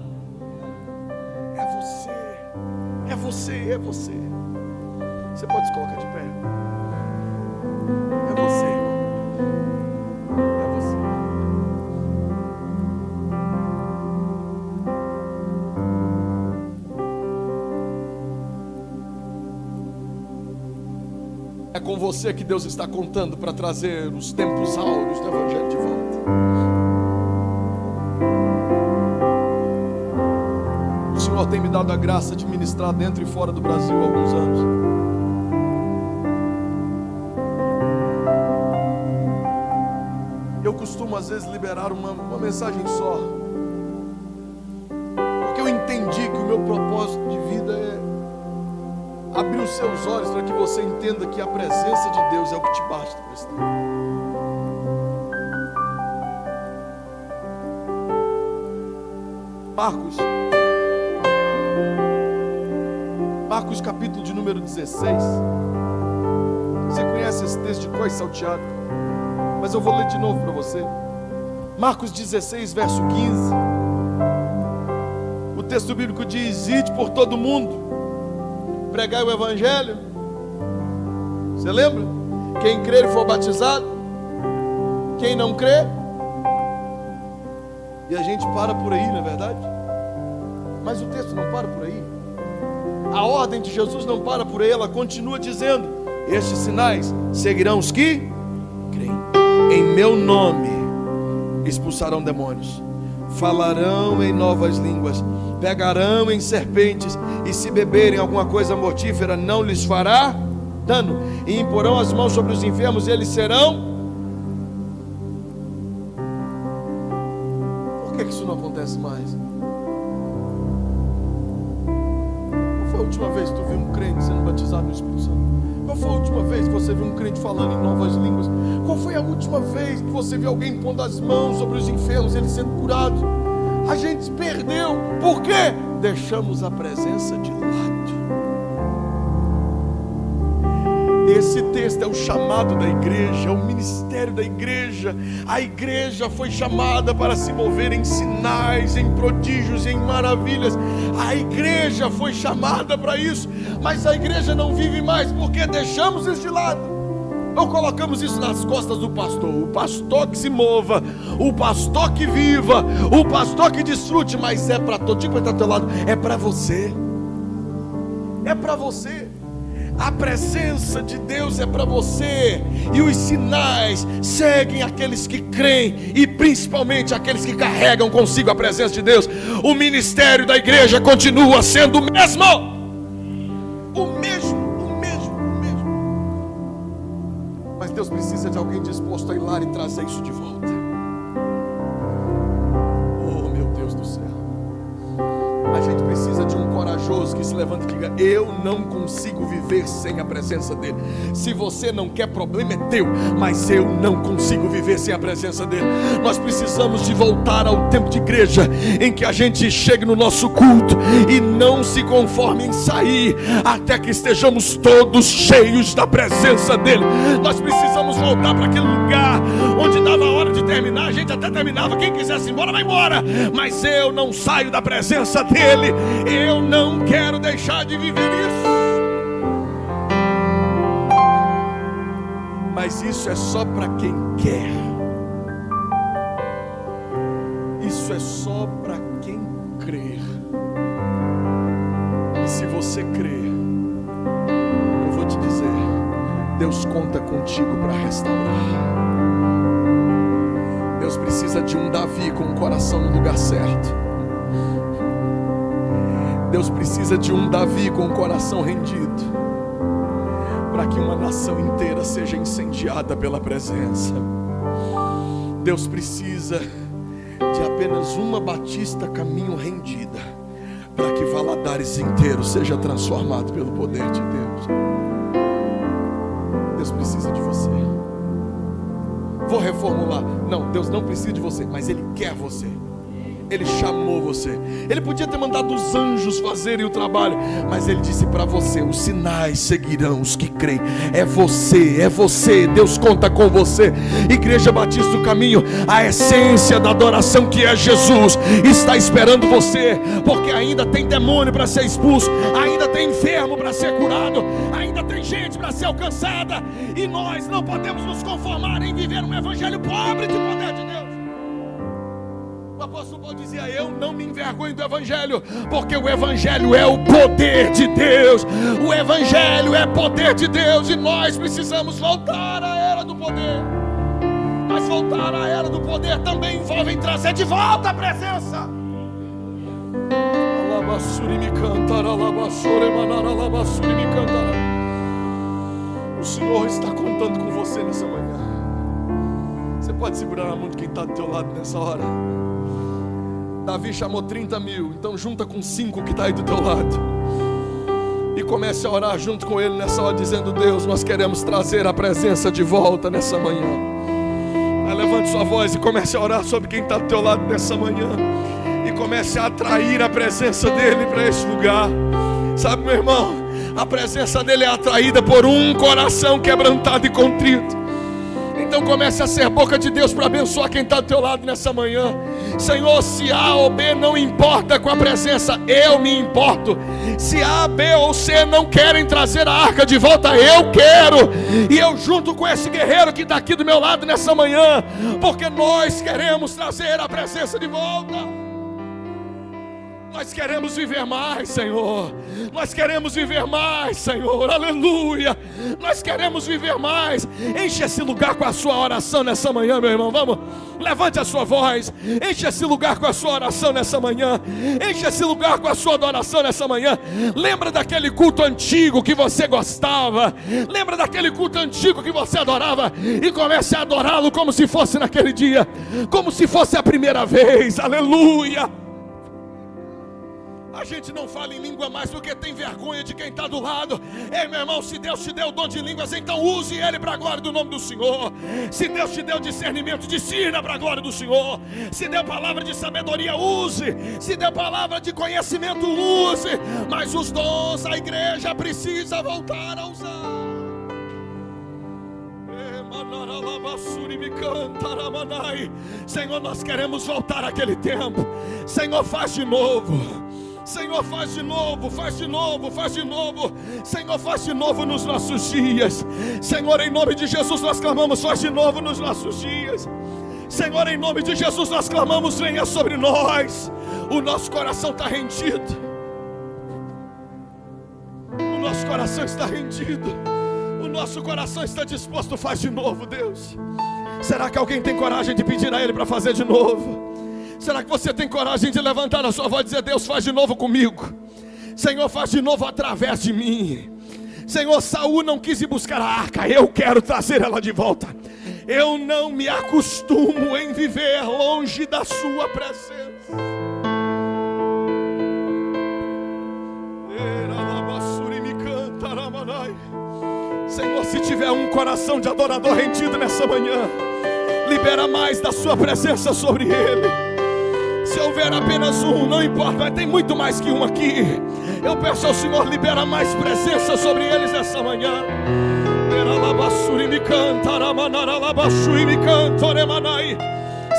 É você, é você, é você. Você pode se colocar de pé. É você, é você. É com você que Deus está contando para trazer os tempos áureos do Evangelho de volta. O Senhor tem me dado a graça de ministrar dentro e fora do Brasil há alguns anos. Eu costumo às vezes liberar uma mensagem só, porque eu entendi que o meu propósito de vida é abrir os seus olhos para que você entenda que a presença de Deus é o que te basta para esse tempo. Marcos capítulo de número 16. Você conhece esse texto de cor e salteado, mas eu vou ler de novo para você. Marcos 16, verso 15. O texto bíblico diz: ide por todo mundo, pregai o Evangelho. Você lembra? Quem crer e for batizado, quem não crê. E a gente para por aí, não é verdade? Mas o texto não para por aí. A ordem de Jesus não para por aí, ela continua dizendo: estes sinais seguirão os que creem. Em meu nome expulsarão demônios, falarão em novas línguas, pegarão em serpentes, e se beberem alguma coisa mortífera não lhes fará dano, e imporão as mãos sobre os enfermos e eles serão. Por que isso não acontece mais? Qual foi a última vez que tu viu um crente sendo batizado no Espírito Santo? Qual foi a última vez que você viu um crente falando em novas línguas? Qual foi a última vez que você viu alguém pondo as mãos sobre os enfermos e eles sendo curados? A gente perdeu. Por quê? Deixamos a presença de lado. Esse texto é o chamado da igreja, é o ministério da igreja. A igreja foi chamada para se mover em sinais, em prodígios, em maravilhas. A igreja foi chamada para isso, mas a igreja não vive mais porque deixamos isso de lado. Não colocamos isso nas costas do pastor. O pastor que se mova, o pastor que viva, o pastor que desfrute, mas é para todo. Tipo, está do teu lado, é para você. É para você. A presença de Deus é para você, e os sinais seguem aqueles que creem, e principalmente aqueles que carregam consigo a presença de Deus. O ministério da igreja continua sendo o mesmo. Mas Deus precisa de alguém disposto a ir lá e trazer isso de volta. Oh, meu Deus do céu. A gente precisa de um corajoso corajoso que se levanta e diga: eu não consigo viver sem a presença dele. Se você não quer, problema é teu, mas eu não consigo viver sem a presença dele. Nós precisamos de voltar ao tempo de igreja, em que a gente chegue no nosso culto e não se conforme em sair até que estejamos todos cheios da presença dele. Nós precisamos voltar para aquele lugar onde dava a hora de terminar, a gente até terminava, quem quisesse ir embora, vai embora, mas eu não saio da presença dele. Eu não quero deixar de viver isso. Mas isso é só para quem quer. Isso é só para quem crer. E se você crer, eu vou te dizer, Deus conta contigo para restaurar. Deus precisa de um Davi com o coração no lugar certo. Deus precisa de um Davi com o coração rendido, para que uma nação inteira seja incendiada pela presença. Deus precisa de apenas uma Batista Caminho rendida, para que Valadares inteiro seja transformado pelo poder de Deus. Deus precisa de você. Vou reformular. Não, Deus não precisa de você, mas Ele quer você. Ele chamou você. Ele podia ter mandado os anjos fazerem o trabalho, mas Ele disse para você: os sinais seguirão os que creem. É você, é você. Deus conta com você. Igreja Batista do Caminho, a essência da adoração que é Jesus está esperando você, porque ainda tem demônio para ser expulso, ainda tem enfermo para ser curado, ainda tem gente para ser alcançada, e nós não podemos nos conformar em viver um evangelho pobre de poder de Deus. O apóstolo Paulo dizia: eu não me envergonho do evangelho, porque o evangelho é o poder de Deus. O evangelho é poder de Deus, e nós precisamos voltar à era do poder. Mas voltar à era do poder também envolve trazer de volta a presença. O Senhor está contando com você nessa manhã. Você pode segurar a mão de quem está do teu lado nessa hora. Davi chamou 30 mil, então junta com 5 que está aí do teu lado e comece a orar junto com ele nessa hora, dizendo: Deus, nós queremos trazer a presença de volta nessa manhã. Aí levante sua voz e comece a orar sobre quem está do teu lado nessa manhã, e comece a atrair a presença dele para esse lugar. Sabe, meu irmão, a presença dele é atraída por um coração quebrantado e contrito. Então comece a ser boca de Deus para abençoar quem está do teu lado nessa manhã. Senhor, se A ou B não importa com a presença, eu me importo. Se A, B ou C não querem trazer a arca de volta, eu quero. E eu junto com esse guerreiro que está aqui do meu lado nessa manhã, porque nós queremos trazer a presença de volta. Nós queremos viver mais, Senhor. Nós queremos viver mais, Senhor. Aleluia. Nós queremos viver mais. Enche esse lugar com a sua oração nessa manhã, meu irmão. Vamos, levante a sua voz. Enche esse lugar com a sua oração nessa manhã. Enche esse lugar com a sua adoração nessa manhã. Lembra daquele culto antigo que você gostava. Lembra daquele culto antigo que você adorava, e comece a adorá-lo como se fosse naquele dia, como se fosse a primeira vez. Aleluia. A gente não fala em língua mais porque tem vergonha de quem está do lado. Ei, meu irmão, se Deus te deu o dom de línguas, então use ele para a glória do nome do Senhor. Se Deus te deu discernimento, discirna para a glória do Senhor. Se deu palavra de sabedoria, use. Se deu palavra de conhecimento, use. Mas os dons a igreja precisa voltar a usar. Senhor, nós queremos voltar àquele tempo. Senhor, faz de novo. Senhor, faz de novo, faz de novo, faz de novo. Senhor, faz de novo nos nossos dias. Senhor, em nome de Jesus nós clamamos: faz de novo nos nossos dias. Senhor, em nome de Jesus nós clamamos: venha sobre nós. O nosso coração está rendido. O nosso coração está rendido. O nosso coração está disposto. Faz de novo, Deus. Será que alguém tem coragem de pedir a Ele para fazer de novo? Será que você tem coragem de levantar a sua voz e dizer: Deus, faz de novo comigo. Senhor, faz de novo através de mim. Senhor, Saul não quis ir buscar a arca, eu quero trazer ela de volta. Eu não me acostumo em viver longe da sua presença. Se tiver um coração de adorador rendido nessa manhã, libera mais da sua presença sobre ele. Se houver apenas um, não importa, mas tem muito mais que um aqui. Eu peço ao Senhor, libera mais presença sobre eles nessa manhã.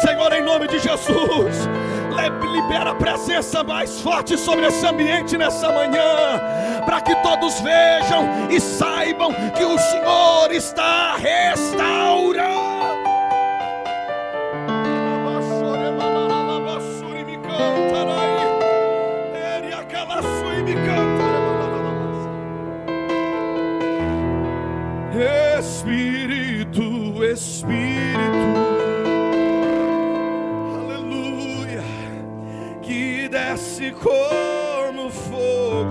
Senhor, em nome de Jesus, libera a presença mais forte sobre esse ambiente nessa manhã, para que todos vejam e saibam que o Senhor está restaurando. Espírito, Espírito, aleluia, que desce como fogo,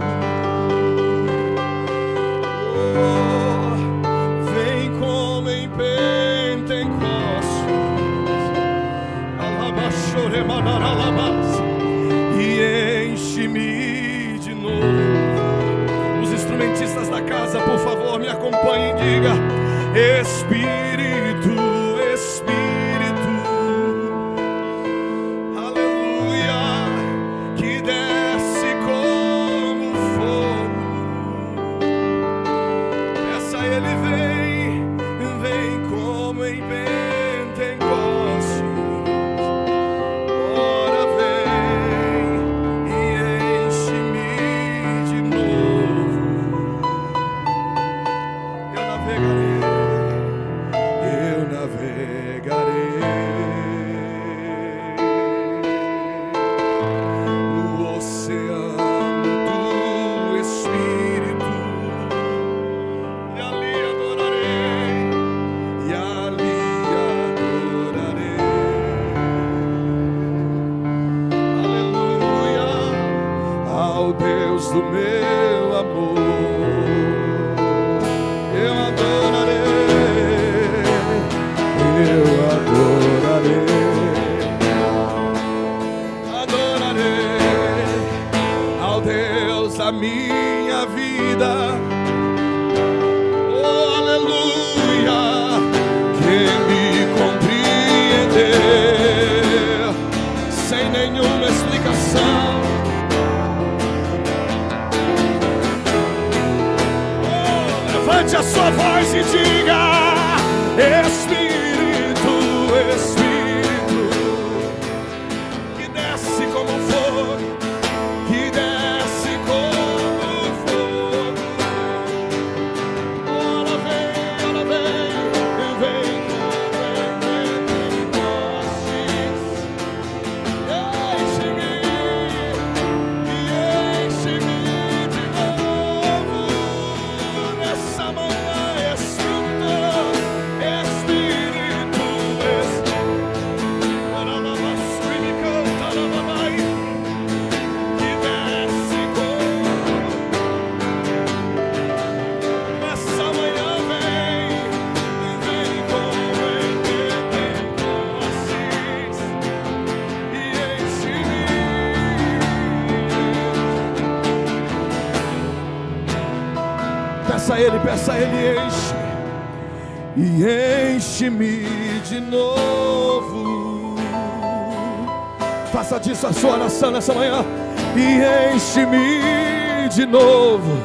vem como em Pentecostes, e enche-me de novo. Os instrumentistas da casa, por favor, me acompanhem e diga: Espírito, Espírito, aleluia, que desce como fogo. Peça a Ele, vem como em Pentecostes. Ora vem e enche-me de novo. Eu navegarei. No oceano do Espírito, e ali adorarei, aleluia, ao Deus do meu amor. A minha vida, oh aleluia, quem me compreender sem nenhuma explicação, oh, levante a sua voz e diga: Espírito, Espírito, que desce como fogo, que desce como peça a Ele, enche e enche-me de novo. Faça disso a sua oração nessa manhã. E enche-me de novo.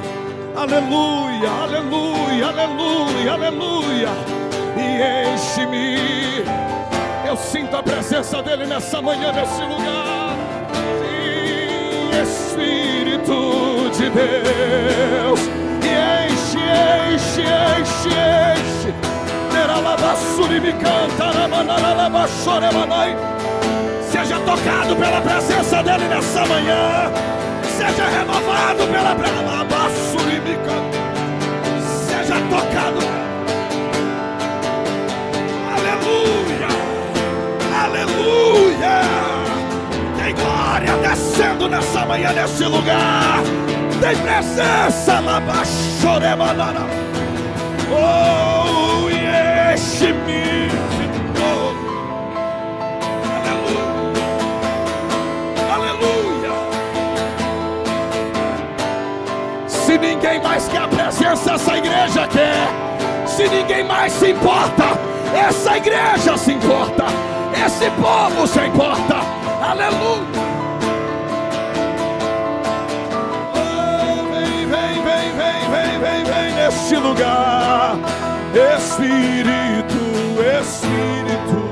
Aleluia, aleluia, aleluia, aleluia. E enche-me. Eu sinto a presença dEle nessa manhã, nesse lugar. Sim, Espírito de Deus. E enche, enche, enche, enche. Seja tocado pela presença dEle nessa manhã. Seja renovado pela presença. Seja tocado. Aleluia, aleluia. Tem glória descendo nessa manhã, nesse lugar. Tem presença, labachoremanana. Oh, enche-me de novo. Aleluia, aleluia. Se ninguém mais quer a presença, essa igreja quer.
se ninguém mais se importa, essa igreja se importa, esse povo se importa. Aleluia. Vem neste lugar, Espírito, Espírito.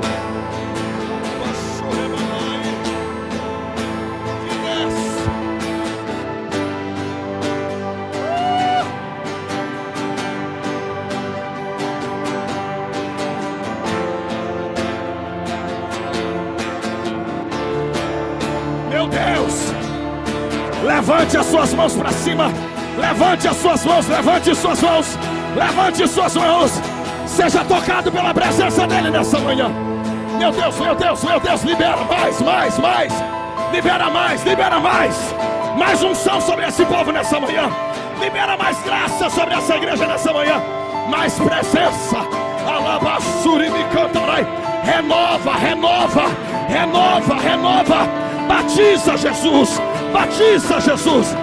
Meu Deus, levante as suas mãos para cima. Levante as suas mãos, levante suas mãos, levante suas mãos. Seja tocado pela presença dele nessa manhã. Meu Deus, meu Deus, meu Deus, libera mais, mais, mais. Libera mais, libera mais. Mais unção sobre esse povo nessa manhã. Libera mais graça sobre essa igreja nessa manhã. Mais presença. Alabassuri me cantarai. Renova, renova, renova, renova. Batiza Jesus, batiza Jesus.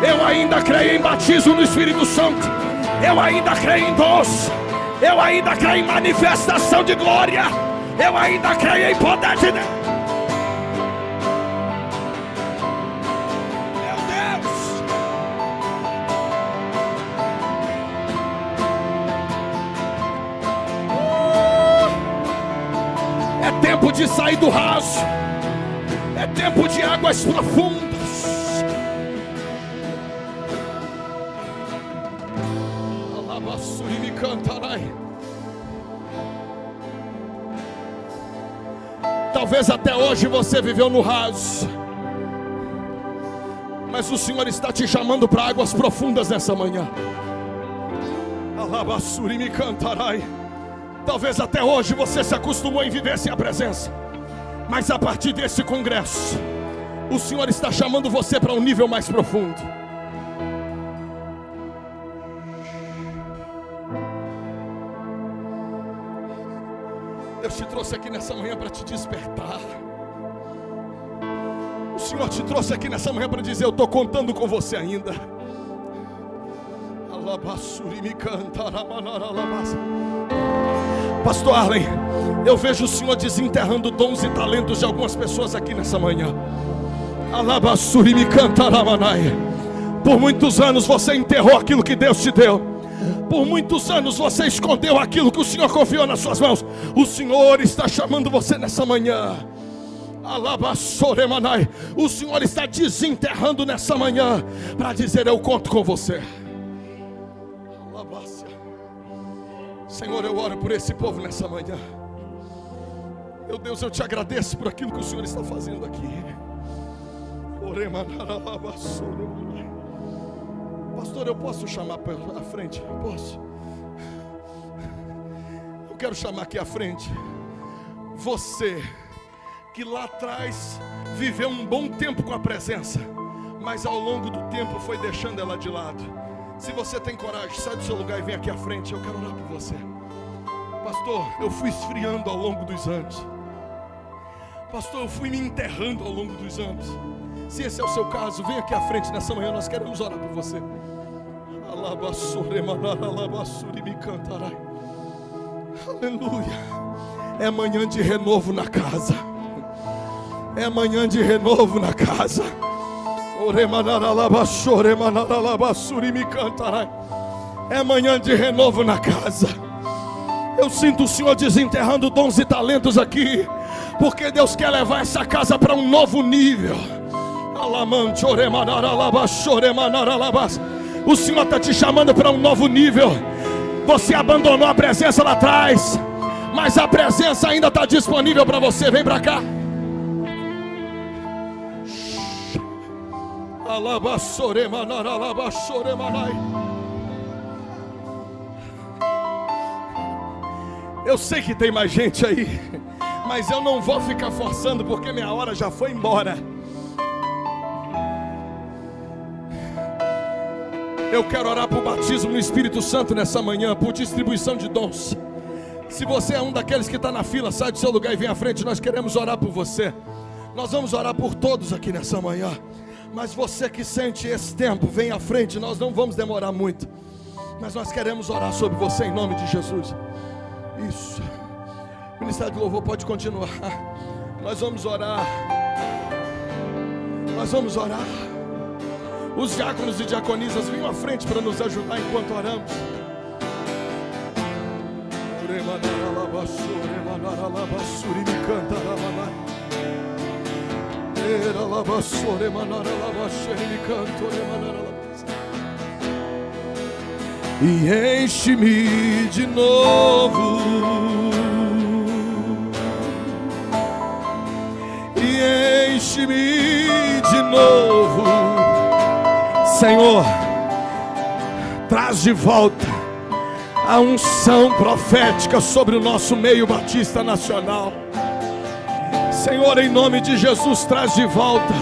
Eu ainda creio em batismo no Espírito Santo. Eu ainda creio em dons. Eu ainda creio em manifestação de glória. Eu ainda creio em poder de Deus. Meu Deus. É tempo de sair do raso. É tempo de águas profundas. Talvez até hoje você viveu no raso, mas o Senhor está te chamando para águas profundas nessa manhã. Alabassuri me cantarai. Talvez até hoje você se acostumou em viver sem a presença, mas a partir desse congresso, o Senhor está chamando você para um nível mais profundo. Deus te trouxe aqui nessa manhã para te despertar. O Senhor te trouxe aqui nessa manhã para dizer: eu estou contando com você ainda. Pastor Arlen, eu vejo o Senhor desenterrando dons e talentos de algumas pessoas aqui nessa manhã. Por muitos anos você enterrou aquilo que Deus te deu. Por muitos anos você escondeu aquilo que o Senhor confiou nas suas mãos. O Senhor está chamando você nessa manhã. O Senhor está desenterrando nessa manhã para dizer: eu conto com você. Senhor, eu oro por esse povo nessa manhã. Meu Deus, eu te agradeço por aquilo que o Senhor está fazendo aqui. Pastor, eu posso chamar para a frente? Posso? Eu quero chamar aqui à frente você que lá atrás viveu um bom tempo com a presença, mas ao longo do tempo foi deixando ela de lado. Se você tem coragem, sai do seu lugar e vem aqui à frente. Eu quero orar por você. Pastor, eu fui esfriando ao longo dos anos. Pastor, eu fui me enterrando ao longo dos anos. Se esse é o seu caso, vem aqui à frente nessa manhã. Nós queremos orar por você. Aleluia. É manhã de renovo na casa. É manhã de renovo na casa. É manhã de renovo na casa. Eu sinto o Senhor desenterrando dons e talentos aqui, porque Deus quer levar essa casa para um novo nível. O Senhor está te chamando para um novo nível. Você abandonou a presença lá atrás, mas a presença ainda está disponível para você. Vem para cá. Eu sei que tem mais gente aí, mas eu não vou ficar forçando, porque minha hora já foi embora. Eu quero orar por batismo no Espírito Santo nessa manhã, por distribuição de dons. Se você é um daqueles que está na fila, sai do seu lugar e vem à frente. Nós queremos orar por você. Nós vamos orar por todos aqui nessa manhã.
Mas você que sente esse tempo, vem à frente, nós não vamos demorar muito. Mas nós queremos orar sobre você em nome de Jesus. Isso. O Ministério do Louvor pode continuar. Nós vamos orar. Nós vamos orar. Os diáconos e diaconisas venham à frente para nos ajudar enquanto oramos. E enche-me de novo, e enche-me de novo, Senhor. Traz de volta a unção profética sobre o nosso meio batista nacional. Senhor, em nome de Jesus, traz de volta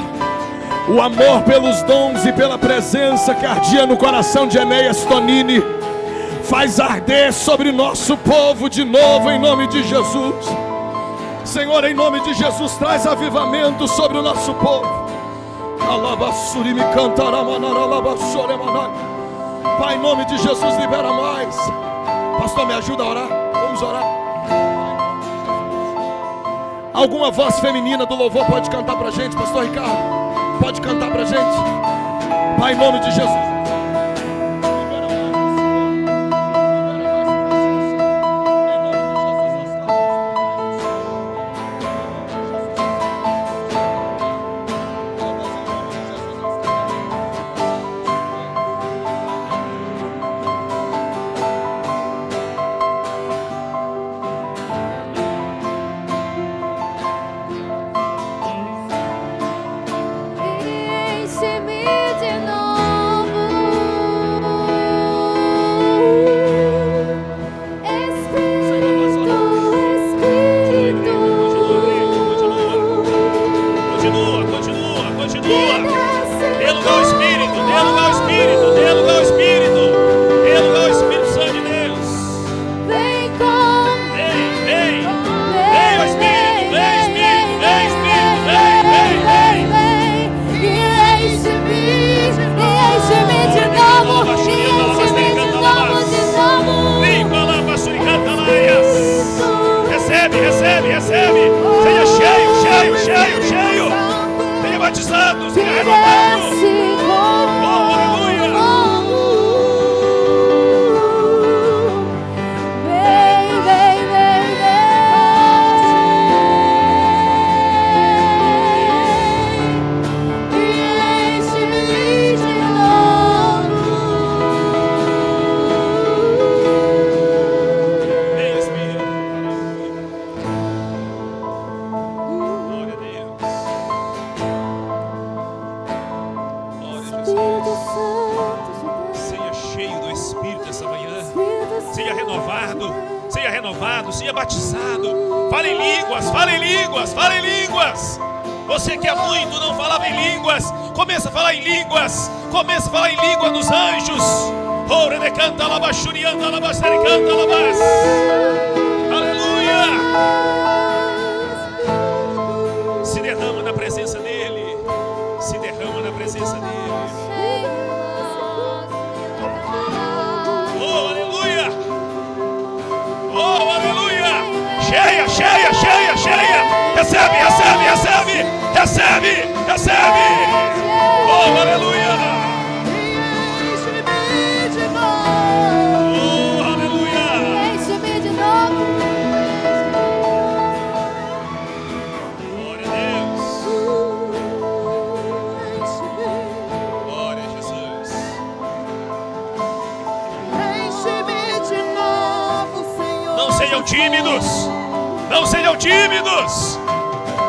o amor pelos dons e pela presença que ardia no coração de Enéas Tonini. Faz arder sobre o nosso povo de novo, em nome de Jesus. Senhor, em nome de Jesus, traz avivamento sobre o nosso povo. Pai, em nome de Jesus, libera mais. Pastor, me ajuda a orar. Vamos orar. Alguma voz feminina do louvor pode cantar pra gente? Pastor Ricardo, pode cantar pra gente? Pai, em nome de Jesus.
Seja batizado, fale em línguas, fale em línguas, fale em línguas. Você que há muito não falava em línguas, começa a falar em línguas, começa a falar em língua dos anjos. Aleluia! Se derrama na presença dele, se derrama na presença dele. Oh, aleluia! Oh, aleluia! Cheia, cheia, cheia, cheia! Recebe, recebe, recebe! Recebe, recebe! Oh, aleluia! Oh, aleluia! Glória a Deus! Glória a Jesus! Não sejam tímidos! Não sejam tímidos!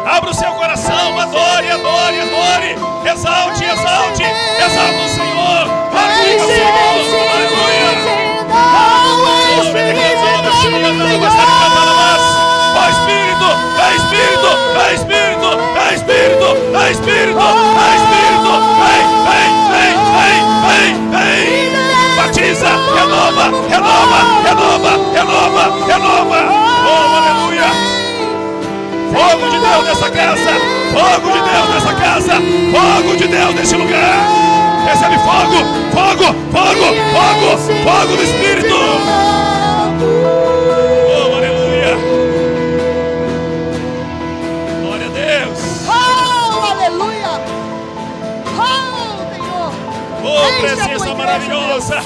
Abra o seu coração, adore, adore, adore! Exalte, exalte, exalte o Senhor! Glorifique o Senhor! Aleluia! Ó Espírito, é Espírito, é Espírito, é Espírito, é Espírito, é Espírito! Vem, vem, vem, vem, vem, vem! Batiza, renova, renova, renova, renova, renova! Oh, aleluia! Fogo de Deus nessa casa! Fogo de Deus nessa casa! casa. Fogo de Deus neste lugar. Recebe fogo, fogo, fogo, fogo, fogo do Espírito. Oh, aleluia. Glória a Deus.
Oh, aleluia. Oh, Senhor.
Oh, presença maravilhosa.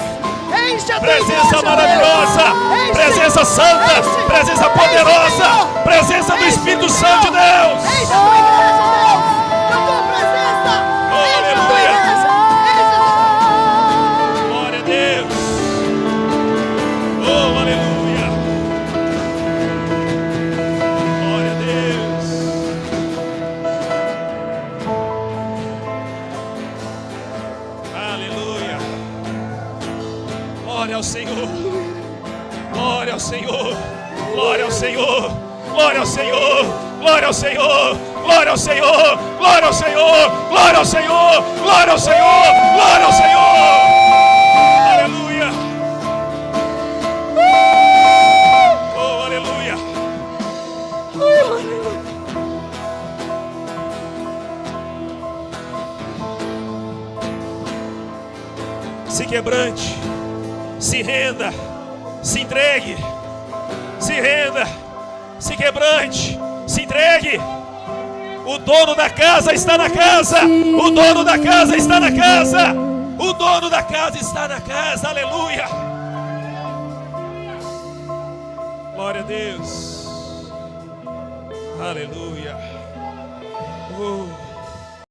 Enche a tua
Presença
igreja,
maravilhosa,
Deus. Enche.
presença santa,
Enche.
presença
Enche,
poderosa,
Senhor.
presença do
Enche,
Espírito
Senhor.
Santo de Deus.
Enche a tua igreja, Deus, com a tua presença.
Oh,
Enche a tua
aleluia.
igreja. Enche.
Glória a Deus. Oh, aleluia. Glória a Deus. Aleluia. Glória ao Senhor. Glória ao Senhor. Glória ao Senhor. Glória ao Senhor. Glória ao Senhor. Glória ao Senhor. Glória ao Senhor. Glória ao Senhor. Glória ao Senhor. Glória ao Senhor. Aleluia. Oh, aleluia. Se quebrante, se renda, se entregue, se renda, se quebrante, se entregue. O dono da casa está na casa, o dono da casa está na casa, o dono da casa está na casa, aleluia. Glória a Deus, aleluia.